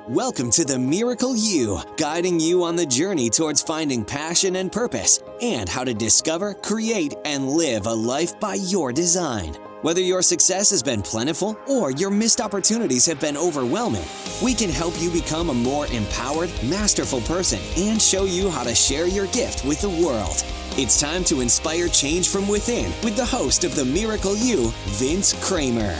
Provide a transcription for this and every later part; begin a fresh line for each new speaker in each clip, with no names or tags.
Welcome to the Miracle You, guiding you on the journey towards finding passion and purpose and how to discover, create, and live a life by your design. Whether your success has been plentiful or your missed opportunities have been overwhelming, we can help you become a more empowered, masterful person and show you how to share your gift with the world. It's time to inspire change from within with the host of the Miracle You, Vince Kramer.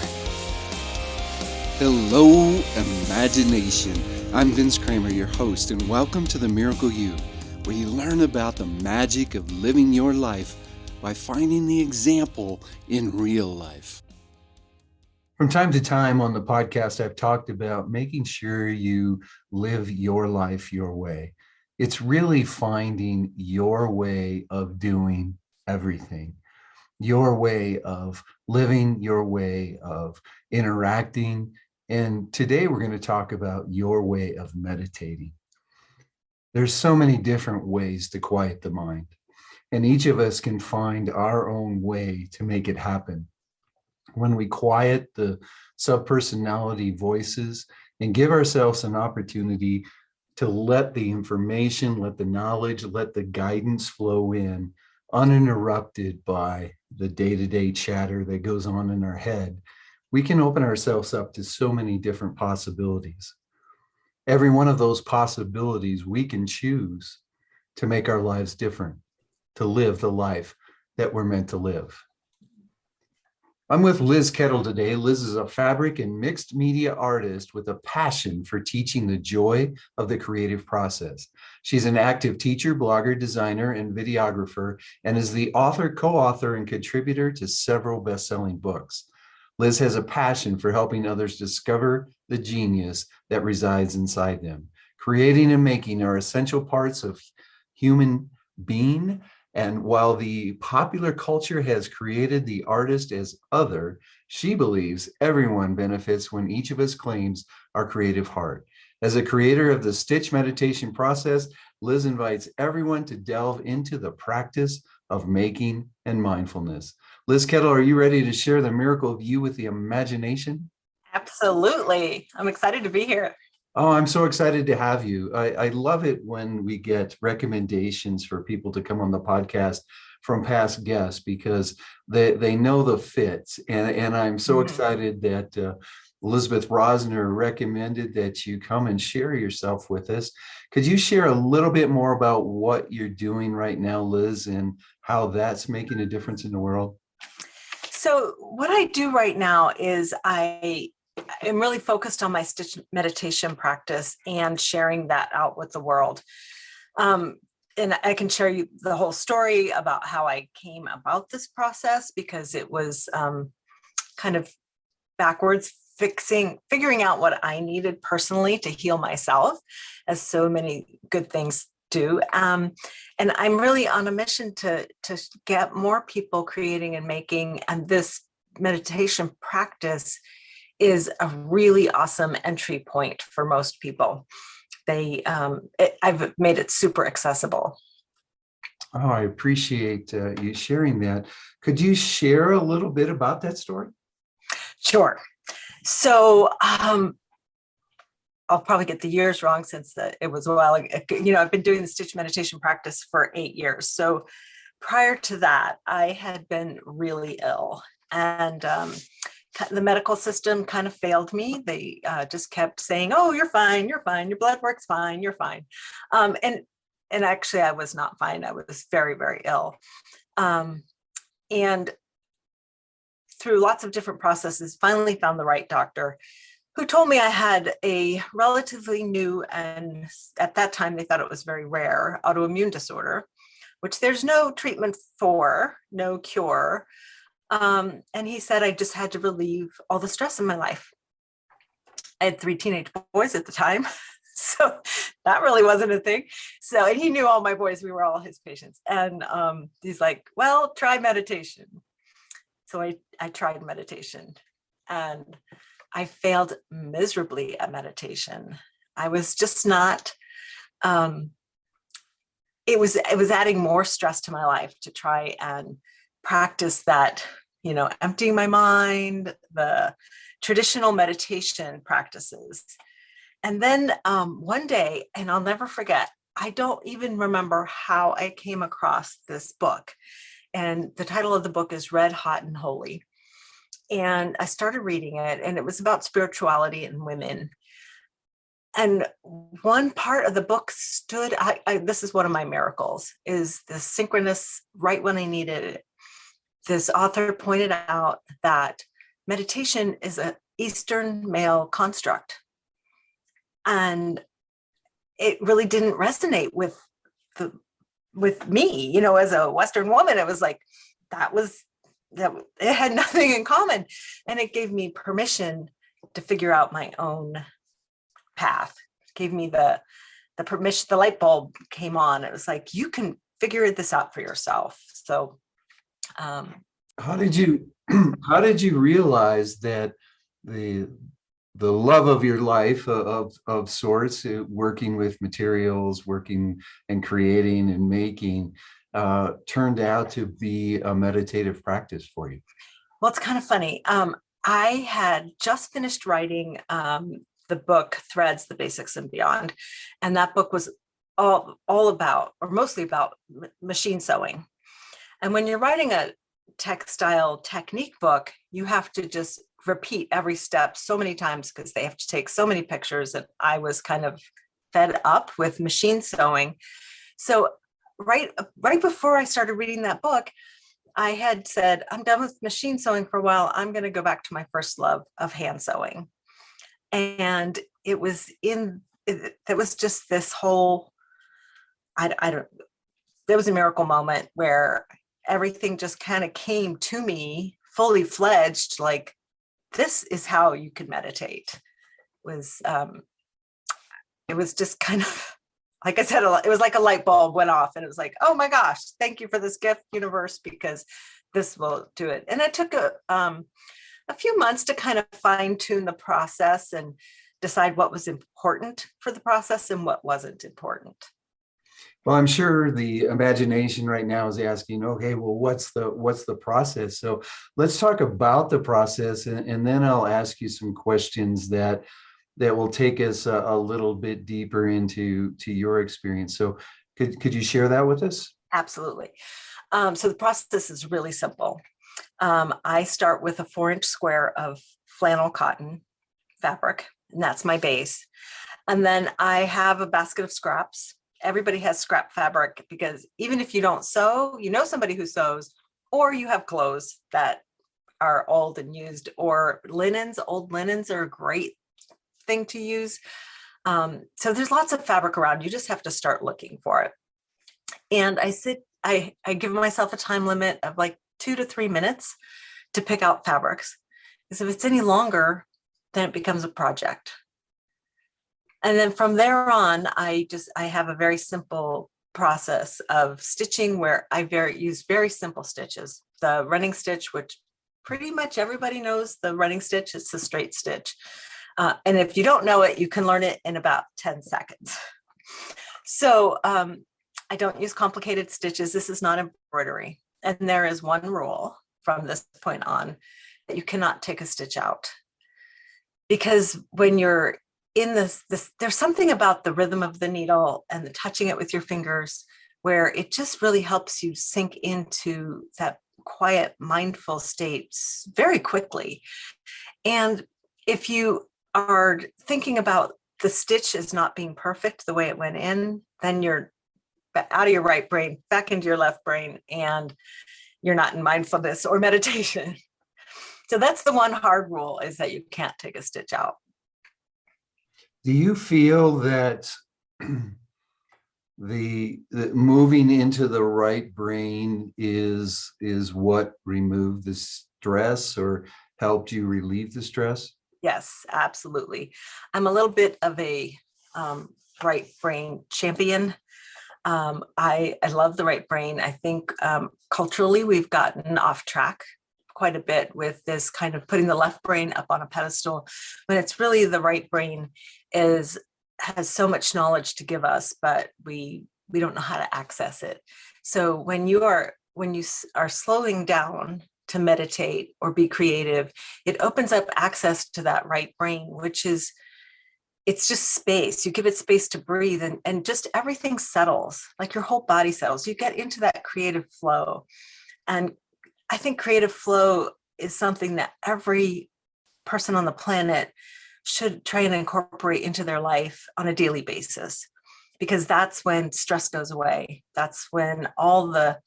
Hello, imagination. I'm Vince Kramer, your host, and welcome to the Miracle You, where you learn about the magic of living your life by finding the example in real life. From time to time on the podcast, I've talked about making sure you live your life your way. It's really finding your way of doing everything, your way of living, your way of interacting. And today we're going to talk about your way of meditating. There's so many different ways to quiet the mind, and each of us can find our own way to make it happen. When we quiet the subpersonality voices and give ourselves an opportunity to let the information, let the knowledge, let the guidance flow in uninterrupted by the day-to-day chatter that goes on in our head, we can open ourselves up to so many different possibilities. Every one of those possibilities we can choose to make our lives different, to live the life that we're meant to live. I'm with Liz Kettle today. Liz is a fabric and mixed media artist with a passion for teaching the joy of the creative process. She's an active teacher, blogger, designer, and videographer, and is the author, co-author, and contributor to several best-selling books. Liz has a passion for helping others discover the genius that resides inside them. Creating and making are essential parts of human being. And while the popular culture has created the artist as other, she believes everyone benefits when each of us claims our creative heart. As a creator of the Stitch meditation process, Liz invites everyone to delve into the practice of making and mindfulness. Liz Kettle, are you ready to share the miracle of you with the imagination?
Absolutely. I'm excited to be here.
Oh, I'm so excited to have you. I love it when we get recommendations for people to come on the podcast from past guests because they know the fits. And I'm so excited that Elizabeth Rosner recommended that you come and share yourself with us. Could you share a little bit more about what you're doing right now, Liz, and how that's making a difference in the world?
So what I do right now is I am really focused on my Stitch meditation practice and sharing that out with the world. And I can share you the whole story about how I came about this process because it was kind of backwards, figuring out what I needed personally to heal myself, as so many good things do. And I'm really on a mission to get more people creating and making, and this meditation practice is a really awesome entry point for most people. I've made it super accessible.
Oh, I appreciate you sharing that. Could you share a little bit about that story?
Sure. So I'll probably get the years wrong since it was a while ago. I've been doing the Stitch meditation practice for 8 years. So prior to that, I had been really ill, and the medical system kind of failed me. They just kept saying, "Oh, you're fine. You're fine. Your blood work's fine. You're fine." And actually, I was not fine. I was very, very ill. And through lots of different processes, finally found the right doctor who told me I had a relatively new, and at that time they thought it was very rare, autoimmune disorder, which there's no treatment for, no cure. And he said I just had to relieve all the stress in my life. I had 3 teenage boys at the time, so that really wasn't a thing. So, and he knew all my boys, we were all his patients. And he's like, well, try meditation. So I tried meditation, and I failed miserably at meditation. I was just not, it was adding more stress to my life to try and practice that, emptying my mind, the traditional meditation practices. And then one day, and I'll never forget, I don't even remember how I came across this book. And the title of the book is Red, Hot, and Holy. And I started reading it, and it was about spirituality and women. And one part of the book stood, this is one of my miracles, is the synchronous right when I needed it. This author pointed out that meditation is an Eastern male construct. And it really didn't resonate with me, as a Western woman. It was like, that it had nothing in common. And it gave me permission to figure out my own path. It gave me the permission, the light bulb came on. It was like, you can figure this out for yourself. So
how did you realize that the love of your life of sorts, working with materials, working and creating and making, turned out to be a meditative practice for you?
Well, it's kind of funny. I had just finished writing the book Threads, The Basics and Beyond. And that book was all about, or mostly about, machine sewing. And when you're writing a textile technique book, you have to just repeat every step so many times because they have to take so many pictures, and I was kind of fed up with machine sewing. So right before I started reading that book, I had said, I'm done with machine sewing for a while. I'm going to go back to my first love of hand sewing. And it was just this whole, there was a miracle moment where everything just kind of came to me fully fledged, like, this is how you can meditate. It was just kind of, like I said, it was like a light bulb went off, and it was like, oh my gosh, thank you for this gift, universe, because this will do it. And it took a few months to kind of fine tune the process and decide what was important for the process and what wasn't important.
Well, I'm sure the imagination right now is asking, okay, well, what's the process? So let's talk about the process, and then I'll ask you some questions that will take us a little bit deeper into your experience. So could you share that with us?
Absolutely. So the process is really simple. I start with a 4-inch square of flannel cotton fabric, and that's my base. And then I have a basket of scraps. Everybody has scrap fabric, because even if you don't sew, somebody who sews, or you have clothes that are old and used, or old linens are a great thing to use. So there's lots of fabric around. You just have to start looking for it. And I give myself a time limit of like 2 to 3 minutes to pick out fabrics, because if it's any longer, then it becomes a project. And then from there on, I have a very simple process of stitching where I use very simple stitches. The running stitch, which pretty much everybody knows the running stitch, it's a straight stitch. And if you don't know it, you can learn it in about 10 seconds. So I don't use complicated stitches. This is not embroidery. And there is one rule from this point on, that you cannot take a stitch out. Because when you're in this, there's something about the rhythm of the needle and the touching it with your fingers where it just really helps you sink into that quiet, mindful state very quickly. And if you are thinking about the stitch as not being perfect the way it went in, then you're out of your right brain, back into your left brain, and you're not in mindfulness or meditation. So that's the one hard rule, is that you can't take a stitch out.
Do you feel that the moving into the right brain is what removed the stress or helped you relieve the stress?
Yes, absolutely. I'm a little bit of a right brain champion. I love the right brain. I think culturally we've gotten off track quite a bit with this kind of putting the left brain up on a pedestal, when it's really the right brain has so much knowledge to give us, but we don't know how to access it. So when you are slowing down to meditate or be creative, it opens up access to that right brain, which is it's just space. You give it space to breathe, and just everything settles, like your whole body settles. You get into that creative flow. And I think creative flow is something that every person on the planet should try and incorporate into their life on a daily basis, because that's when stress goes away. That's when all the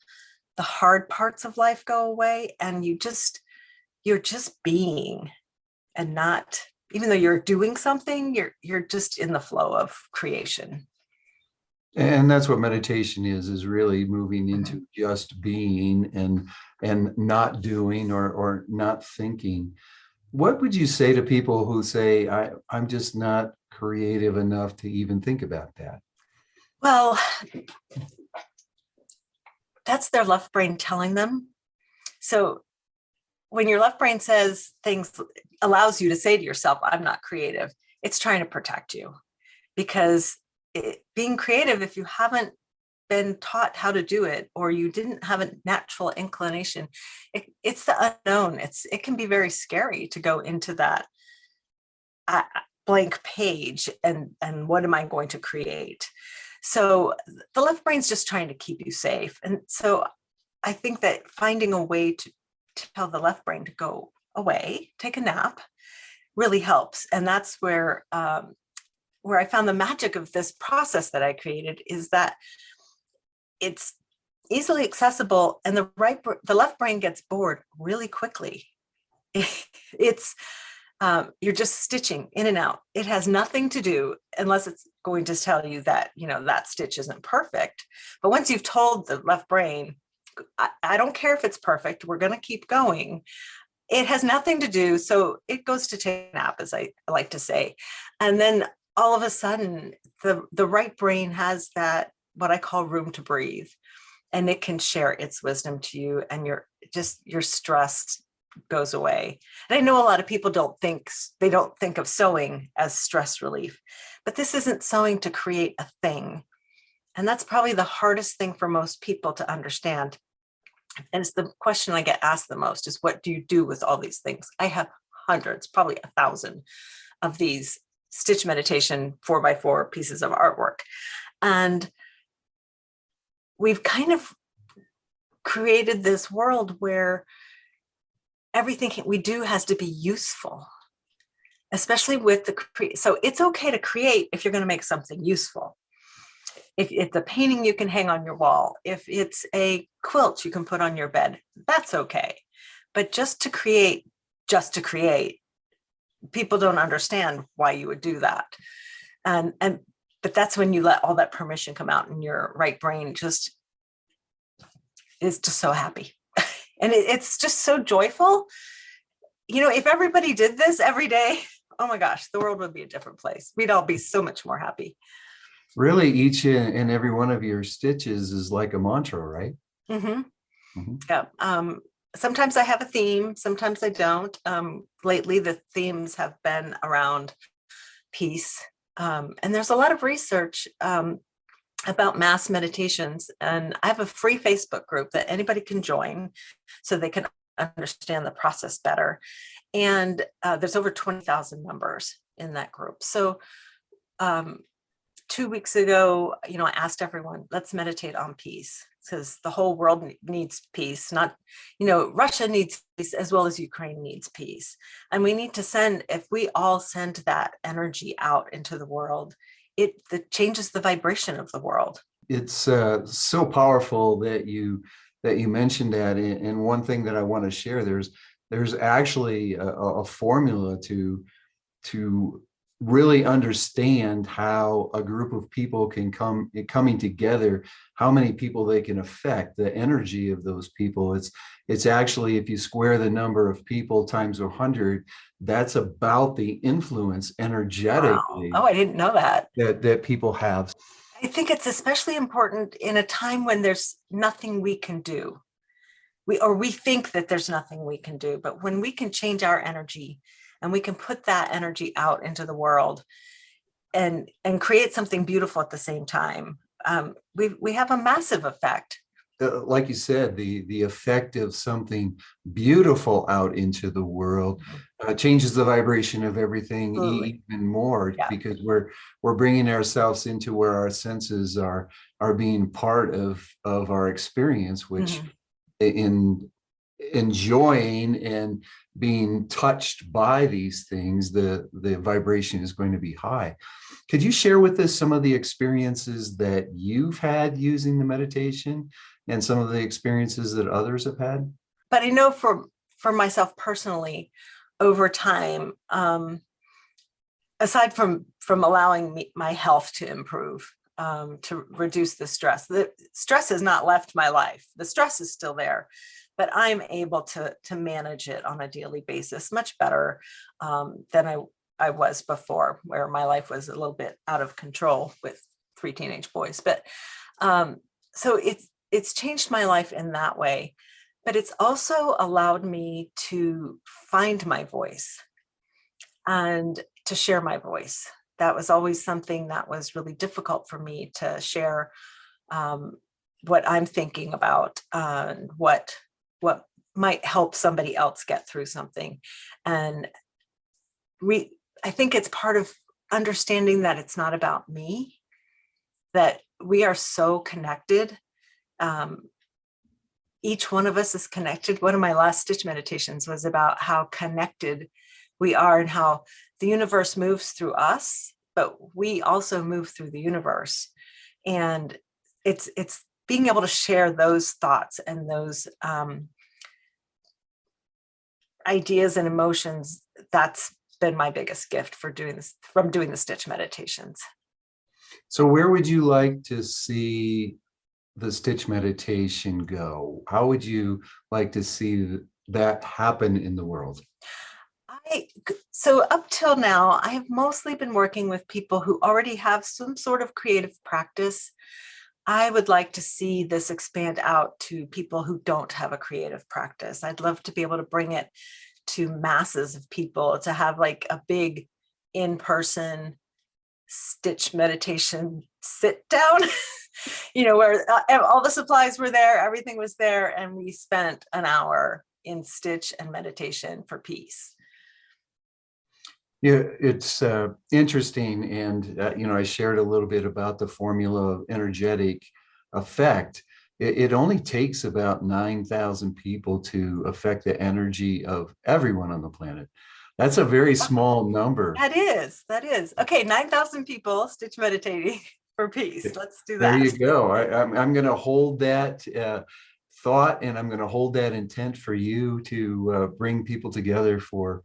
hard parts of life go away, and you're just being, and not, even though you're doing something, you're just in the flow of creation.
And that's what meditation is really moving into just being and not doing or not thinking. What would you say to people who say, I'm just not creative enough to even think about that?
Well, that's their left brain telling them. So when your left brain says things, allows you to say to yourself, I'm not creative, it's trying to protect you. Because being creative, if you haven't been taught how to do it, or you didn't have a natural inclination, it's the unknown. It can be very scary to go into that blank page and what am I going to create? So the left brain's just trying to keep you safe. And so I think that finding a way to tell the left brain to go away, take a nap, really helps. And that's where I found the magic of this process that I created, is that it's easily accessible, and the left brain gets bored really quickly. It's you're just stitching in and out. It has nothing to do, unless it's going to tell you that, that stitch isn't perfect. But once you've told the left brain, I don't care if it's perfect, we're going to keep going, it has nothing to do. So it goes to take a nap, as I like to say. And then all of a sudden, the right brain has that, what I call room to breathe, and it can share its wisdom to you, and your stress goes away. And I know a lot of people don't think of sewing as stress relief, but this isn't sewing to create a thing. And that's probably the hardest thing for most people to understand. And it's the question I get asked the most, is what do you do with all these things? I have hundreds, probably 1,000 of these stitch meditation 4x4 pieces of artwork. And we've kind of created this world where everything we do has to be useful, especially with so it's okay to create if you're going to make something useful. If it's a painting you can hang on your wall, if it's a quilt you can put on your bed, that's okay. But just to create, people don't understand why you would do that. But that's when you let all that permission come out, and your right brain is just so happy. And it's just so joyful. If everybody did this every day, oh my gosh, the world would be a different place. We'd all be so much more happy.
Really, each and every one of your stitches is like a mantra, right?
Mm-hmm. Mm-hmm. Yeah. Sometimes I have a theme, sometimes I don't. Lately, the themes have been around peace. And there's a lot of research about mass meditations. And I have a free Facebook group that anybody can join so they can understand the process better. And there's over 20,000 members in that group. So 2 weeks ago, I asked everyone, let's meditate on peace, because the whole world needs peace. Not, Russia needs peace as well as Ukraine needs peace. And we need to if we all send that energy out into the world, it changes the vibration of the world.
It's so powerful that you mentioned that. And one thing that I want to share, there's actually a formula to really understand how a group of people can coming together, how many people they can affect, the energy of those people. It's actually, if you square the number of people times 100, that's about the influence energetically.
Wow. Oh, I didn't know
that people have.
I think it's especially important in a time when there's nothing we can do. We think that there's nothing we can do, but when we can change our energy and we can put that energy out into the world and create something beautiful at the same time, we have a massive effect.
like you said, the effect of something beautiful out into the world changes the vibration of everything
Absolutely.
even more,
Yeah.
because we're bringing ourselves into where our senses are being part of our experience, which
Mhm.
in enjoying and being touched by these things, the vibration is going to be high. Could you share with us some of the experiences that you've had using the meditation and some of the experiences that others have had?
But I know for myself personally, over time, aside from allowing my health to improve, to reduce the stress has not left my life. The stress is still there, but I'm able to manage it on a daily basis much better than I was before, where my life was a little bit out of control with 3 teenage boys. But so it's changed my life in that way, but it's also allowed me to find my voice and to share my voice. That was always something that was really difficult for me to share, what I'm thinking about and what might help somebody else get through something. And I think it's part of understanding that it's not about me, that we are so connected. Each one of us is connected. One of my last stitch meditations was about how connected we are and how the universe moves through us, but we also move through the universe. And it's being able to share those thoughts and those ideas and emotions. That's been my biggest gift for doing this, from doing the stitch meditations.
So where would you like to see the stitch meditation go? How would you like to see that happen in the world?
So up till now, I have mostly been working with people who already have some sort of creative practice. I would like to see this expand out to people who don't have a creative practice. I'd love to be able to bring it to masses of people, to have like a big in-person stitch meditation sit down, where all the supplies were there, everything was there, and we spent an hour in stitch and meditation for peace.
Yeah, it's interesting. And, I shared a little bit about the formula of energetic effect. It only takes about 9,000 people to affect the energy of everyone on the planet. That's a very small number.
That is. Okay, 9,000 people stitch meditating for peace. Let's do
There
that.
you go. I'm going to hold that thought, and I'm going to hold that intent for you to bring people together for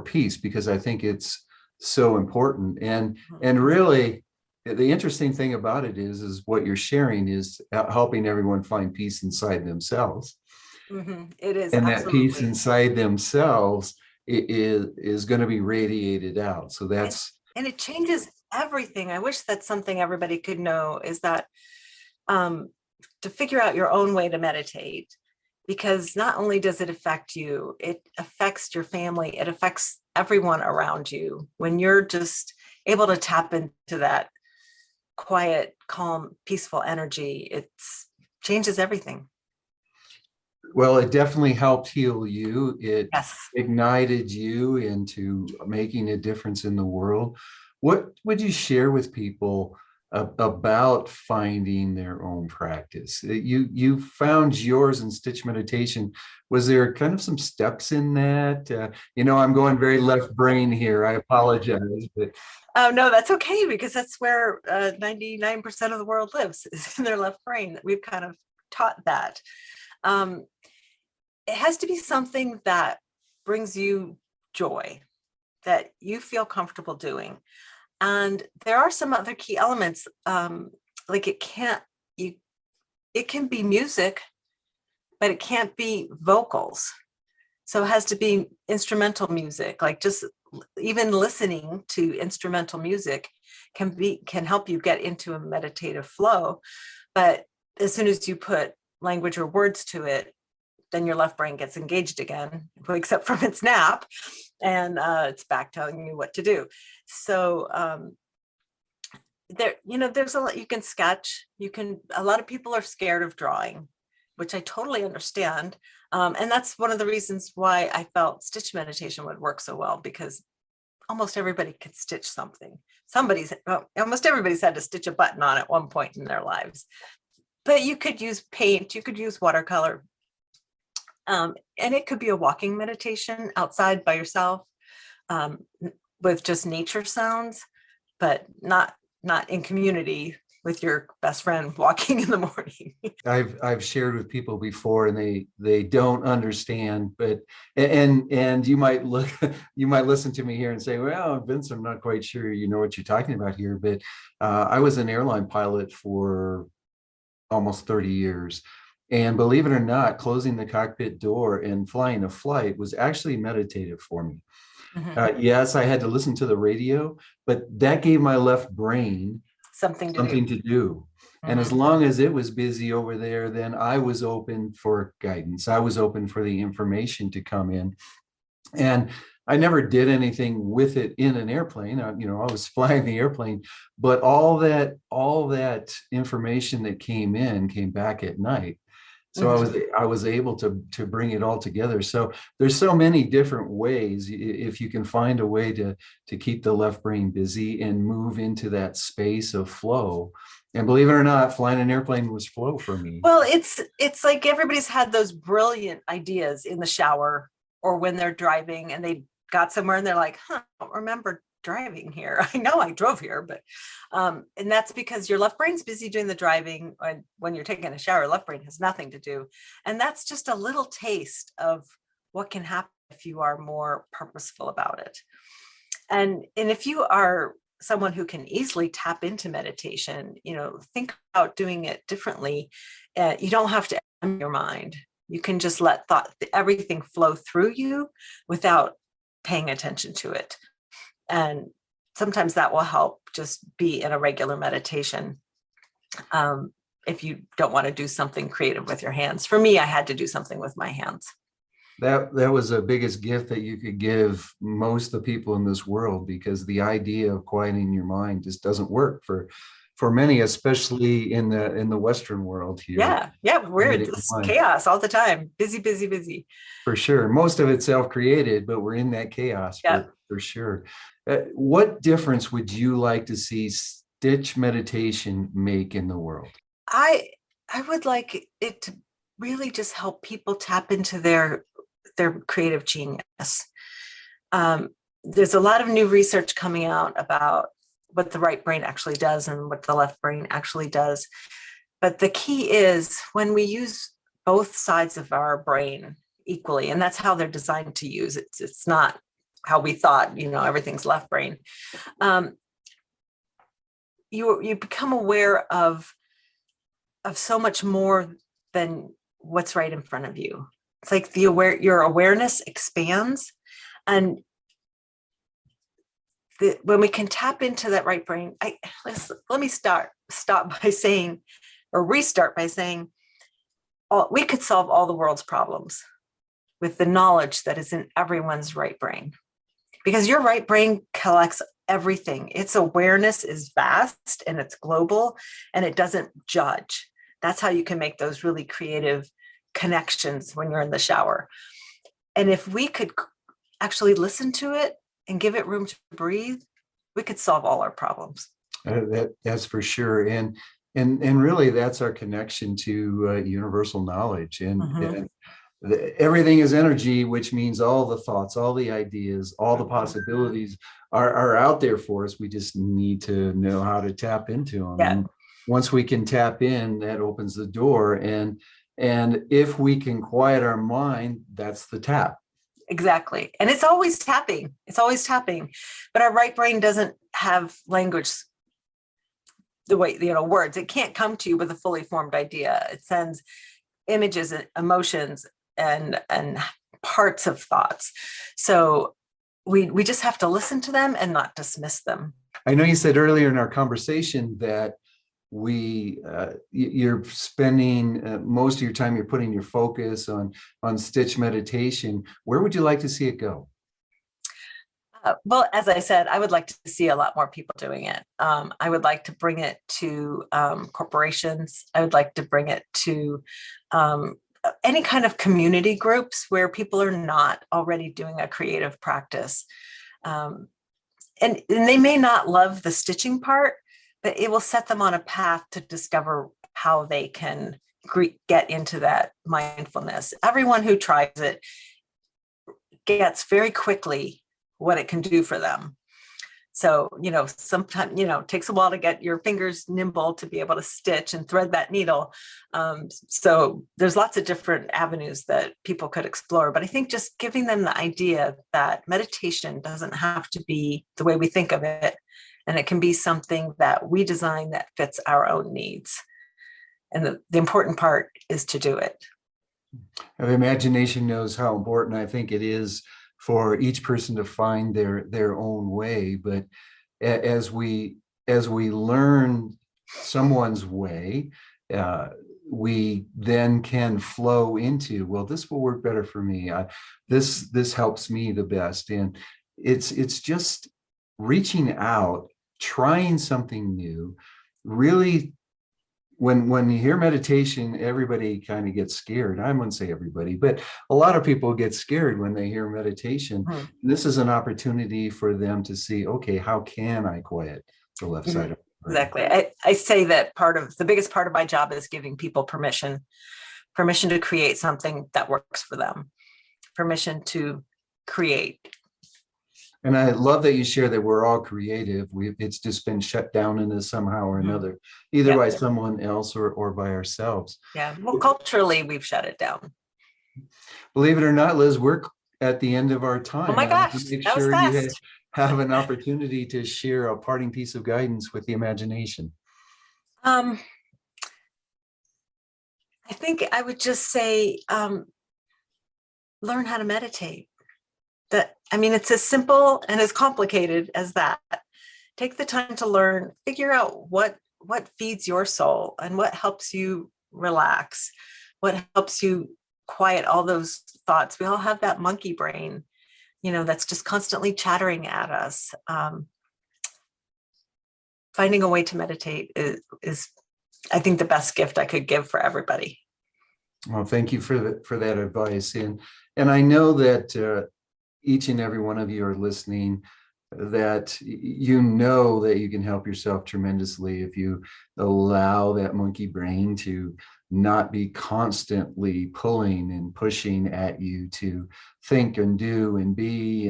peace, because I think it's so important. And really, the interesting thing about it is what you're sharing is helping everyone find peace inside themselves.
It is,
And that peace
absolutely.
inside themselves is going to be radiated out. So
And,
that's
and it changes everything. I wish that's something everybody could know, is that to figure out your own way to meditate, because not only does it affect you, it affects your family, it affects everyone around you. When you're just able to tap into that quiet, calm, peaceful energy, it changes everything.
Well, it definitely helped heal you. It
Yes.
ignited you into making a difference in the world. What would you share with people about finding their own practice? You found yours in stitch meditation. Was there kind of some steps in that? I'm going very left brain here. I apologize, but
Oh, no, that's okay, because that's where 99% of the world lives, is in their left brain. We've kind of taught that. Um, it has to be something that brings you joy, that you feel comfortable doing. And there are some other key elements, like it can be music, but it can't be vocals. So it has to be instrumental music, like just even listening to instrumental music can help you get into a meditative flow. But as soon as you put language or words to it, then your left brain gets engaged again, wakes up from its nap, and it's back telling you what to do. So there's a lot you can sketch. A lot of people are scared of drawing. which I totally understand. And that's one of the reasons why I felt stitch meditation would work so well, because almost everybody could stitch something. Almost everybody's had to stitch a button on at one point in their lives. But you could use paint, you could use watercolor. And it could be a walking meditation outside by yourself, with just nature sounds, but not in community with your best friend walking in the morning.
I've shared with people before, and they don't understand, but and you might listen to me here and say, well, Vince, I'm not quite sure you know what you're talking about here, but I was an airline pilot for almost 30 years. And believe it or not, closing the cockpit door and flying a flight was actually meditative for me.
Mhm.
Yes, I had to listen to the radio, but that gave my left brain
Something
to do. And as
Mhm.
long as it was busy over there, then I was open for guidance. I was open for the information to come in. And I never did anything with it in an airplane. I was flying the airplane, but all that information that came back at night. So
Mhm.
I was able to bring it all together. So there's so many different ways. If you can find a way to keep the left brain busy and move into that space of flow. And believe it or not, flying an airplane was flow for me.
Well, it's like everybody's had those brilliant ideas in the shower or when they're driving and they got somewhere and they're like, I don't remember driving here. I know I drove here, but and that's because your left brain's busy doing the driving. When you're taking a shower, left brain has nothing to do. And that's just a little taste of what can happen if you are more purposeful about it. And if you are someone who can easily tap into meditation, think about doing it differently. You don't have to empty your mind. You can just let everything flow through you without paying attention to it. And sometimes that will help just be in a regular meditation. If you don't want to do something creative with your hands. For me, I had to do something with my hands.
That was the biggest gift that you could give most of the people in this world, because the idea of quieting your mind just doesn't work for many, especially in the Western world here.
Yeah, we're in this chaos all the time. Busy, busy, busy.
For sure. Most of it's self-created, but we're in that chaos for sure. What difference would you like to see stitch meditation make in the world?
I would like it to really just help people tap into their creative genius. There's a lot of new research coming out about what the right brain actually does and what the left brain actually does. But the key is when we use both sides of our brain equally, and that's how they're designed to use it. It's not how we thought, everything's left brain. You become aware of so much more than what's right in front of you. It's like your awareness expands, and when we can tap into that right brain, let me stop by saying, or restart by saying, we could solve all the world's problems with the knowledge that is in everyone's right brain, because your right brain collects everything. Its awareness is vast and it's global, and it doesn't judge. That's how you can make those really creative connections when you're in the shower. And if we could actually listen to it and give it room to breathe, we could solve all our problems.
That's for sure. And really, that's our connection to universal knowledge. And everything is energy, which means all the thoughts, all the ideas, all the possibilities are out there for us. We just need to know how to tap into them.
Yeah.
And once we can tap in, that opens the door. And if we can quiet our mind, that's the tap.
Exactly. And it's always tapping. But our right brain doesn't have language the way, words. It can't come to you with a fully formed idea. It sends images and emotions and parts of thoughts. So we just have to listen to them and not dismiss them.
I know you said earlier in our conversation that you're spending most of your time, you're putting your focus on stitch meditation. Where would you like to see it go?
Well, as I said, I would like to see a lot more people doing it. I would like to bring it to corporations. I would like to bring it to any kind of community groups where people are not already doing a creative practice. And they may not love the stitching part, but it will set them on a path to discover how they can get into that mindfulness. Everyone who tries it gets very quickly what it can do for them. So, sometimes, it takes a while to get your fingers nimble to be able to stitch and thread that needle. So there's lots of different avenues that people could explore, but I think just giving them the idea that meditation doesn't have to be the way we think of it. And it can be something that we design that fits our own needs. And the important part is to do it.
The imagination knows how important I think it is for each person to find their own way. But as we learn someone's way, we then can flow into, well, this will work better for me. This helps me the best. And it's just reaching out, trying something new. Really, when you hear meditation, everybody kind of gets scared. I wouldn't say everybody, but a lot of people get scared when they hear meditation. Mm-hmm. This is an opportunity for them to see, okay, how can I quiet the left side of the brain?
Exactly. I say that the biggest part of my job is giving people permission to create something that works for them, permission to create.
And I love that you share that we're all creative. It's just been shut down into somehow or another, either by someone else or by ourselves.
Yeah. Well, culturally, we've shut it down.
Believe it or not, Liz, we're at the end of our time.
Oh my gosh,
make
that
sure
was fast.
You have an opportunity to share a parting piece of guidance with the imagination.
I think I would just say, learn how to meditate. It's as simple and as complicated as that. Take the time to learn, figure out what feeds your soul and what helps you relax, what helps you quiet all those thoughts. We all have that monkey brain, that's just constantly chattering at us. Finding a way to meditate is, I think, the best gift I could give for everybody.
Well, thank you for that advice. And I know that each and every one of you are listening, that that you can help yourself tremendously if you allow that monkey brain to not be constantly pulling and pushing at you to think and do and be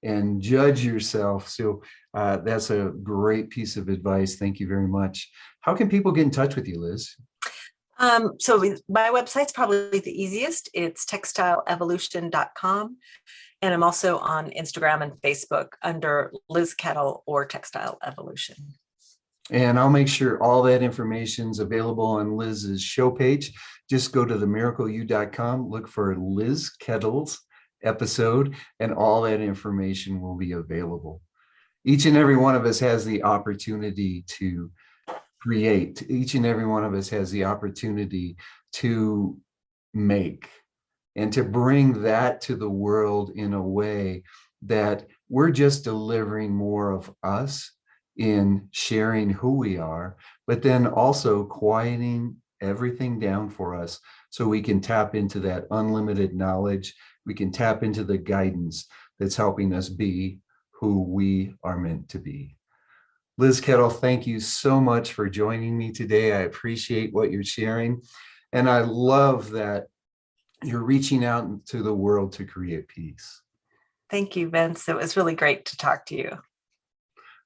and judge yourself. So that's a great piece of advice. Thank you very much. How can people get in touch with you, Liz?
So my website's probably the easiest. It's textileevolution.com. And I'm also on Instagram and Facebook under Liz Kettle or Textile Evolution.
And I'll make sure all that information is available on Liz's show page. Just go to themiracleyou.com, look for Liz Kettle's episode, and all that information will be available. Each and every one of us has the opportunity to create. Each and every one of us has the opportunity to make and to bring that to the world in a way that we're just delivering more of us in sharing who we are, but then also quieting everything down for us so we can tap into that unlimited knowledge. We can tap into the guidance that's helping us be who we are meant to be. Liz Kettle, thank you so much for joining me today. I appreciate what you're sharing. And I love that you're reaching out into the world to create peace.
Thank you, Vince. It was really great to talk to you.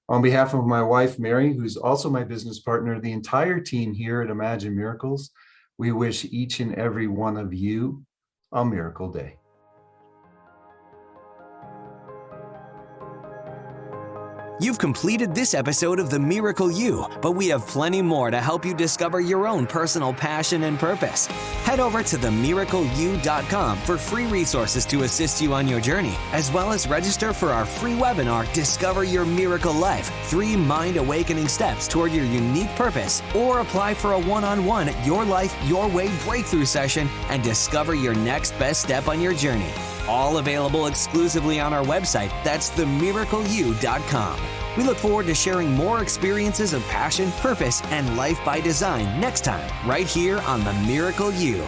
On behalf of my wife, Mary, who's also my business partner, the entire team here at Imagine Miracles, we wish each and every one of you a miracle day.
You've completed this episode of The Miracle You, but we have plenty more to help you discover your own personal passion and purpose. Head over to themiracleyou.com for free resources to assist you on your journey, as well as register for our free webinar, Discover Your Miracle Life, 3 mind-awakening steps toward your unique purpose, or apply for a one-on-one Your Life, Your Way breakthrough session and discover your next best step on your journey. all available exclusively on our website. That's themiracleyou.com. We look forward to sharing more experiences of passion, purpose, and life by design next time, right here on The Miracle You.